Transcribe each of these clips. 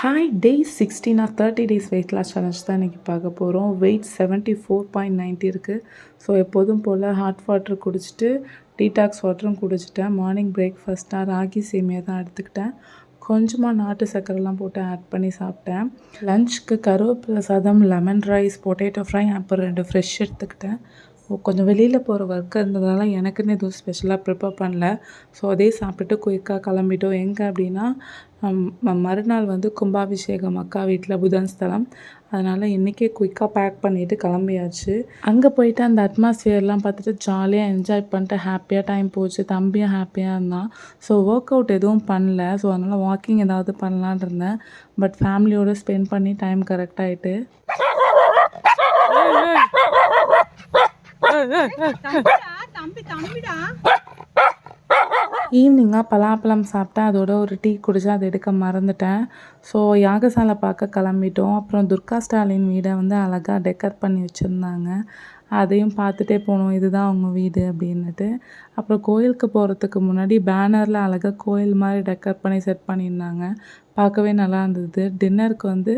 Hi day 16 or 30 days weight loss challenge தான் இன்றைக்கி பார்க்க போகிறோம். வெயிட் 74.90 இருக்குது. ஸோ எப்போதும் போல் ஹாட் வாட்டர் குடிச்சிட்டு டீடாக்ஸ் வாட்டரும் குடிச்சிட்டேன். மார்னிங் பிரேக்ஃபாஸ்ட்டாக ராகி சேமியா தான் எடுத்துக்கிட்டேன். கொஞ்சமாக நாட்டு சர்க்கரைலாம் போட்டு ஆட் பண்ணி சாப்பிட்டேன். லஞ்சுக்கு கருவேப்பிலை சாதம், லெமன் ரைஸ், பொட்டேட்டோ ஃப்ரை, அப்புறம் 2 ஃப்ரெஷ் எடுத்துக்கிட்டேன். கொஞ்சம் வெளியில் போகிற ஒர்க் இருந்ததால் எனக்குன்னு எதுவும் ஸ்பெஷலாக ப்ரிப்பேர் பண்ணல. ஸோ அதே சாப்பிட்டுட்டு குயிக்காக கிளம்பிட்டோம். எங்கே அப்படின்னா மறுநாள் வந்து கும்பாபிஷேகம் அக்கா வீட்டில் புதன் ஸ்தலம். அதனால் இன்றைக்கே குயிக்காக பேக் பண்ணிவிட்டு கிளம்பியாச்சு. அங்கே போயிட்டு அந்த அட்மாஸ்ஃபியர்லாம் பார்த்துட்டு ஜாலியாக என்ஜாய் பண்ணிட்டு ஹாப்பியாக டைம் போச்சு. தம்பியும் ஹாப்பியாக இருந்தான். ஸோ ஒர்க் அவுட் எதுவும் பண்ணல. ஸோ அதனால் வாக்கிங் ஏதாவது பண்ணலான் இருந்தேன். பட் ஃபேமிலியோடு ஸ்பெண்ட் பண்ணி டைம் கரெக்டாகிட்டு ஈவினிங்காக பலாப்பழம் சாப்பிட்டேன். அதோட ஒரு டீ குடிச்சு அதை எடுக்க மறந்துட்டேன். ஸோ யாகசாலை பார்க்க கிளம்பிட்டோம். அப்புறம் துர்கா ஸ்டாலின் வீடை வந்து அழகாக டெக்கர் பண்ணி வச்சுருந்தாங்க. அதையும் பார்த்துட்டே போனோம். இதுதான் அவங்க வீடு அப்படின்னுட்டு. அப்புறம் கோயிலுக்கு போகிறதுக்கு முன்னாடி பேனரில் அழகாக கோயில் மாதிரி டெக்கர் பண்ணி செட் பண்ணியிருந்தாங்க. பார்க்கவே நல்லா இருந்தது. டின்னருக்கு வந்து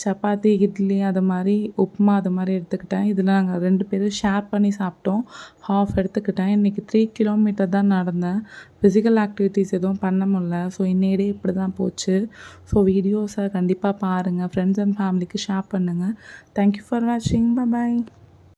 சப்பாத்தி, இட்லி, அது மாதிரி உப்புமா அது மாதிரி எடுத்துக்கிட்டேன். இதில் நாங்கள் 2 பேரும் ஷேர் பண்ணி சாப்பிட்டோம். ஹாஃப் எடுத்துக்கிட்டேன். இன்றைக்கி 3 கிலோமீட்டர் தான் நடந்தேன். ஃபிசிக்கல் ஆக்டிவிட்டீஸ் எதுவும் பண்ண முடியல. ஸோ இன்னைய டே இப்படி தான் போச்சு. ஸோ வீடியோஸை கண்டிப்பாக பாருங்கள். ஃப்ரெண்ட்ஸ் அண்ட் ஃபேமிலிக்கு ஷேர் பண்ணுங்கள். தேங்க்யூ ஃபார் வாட்சிங். பாய்.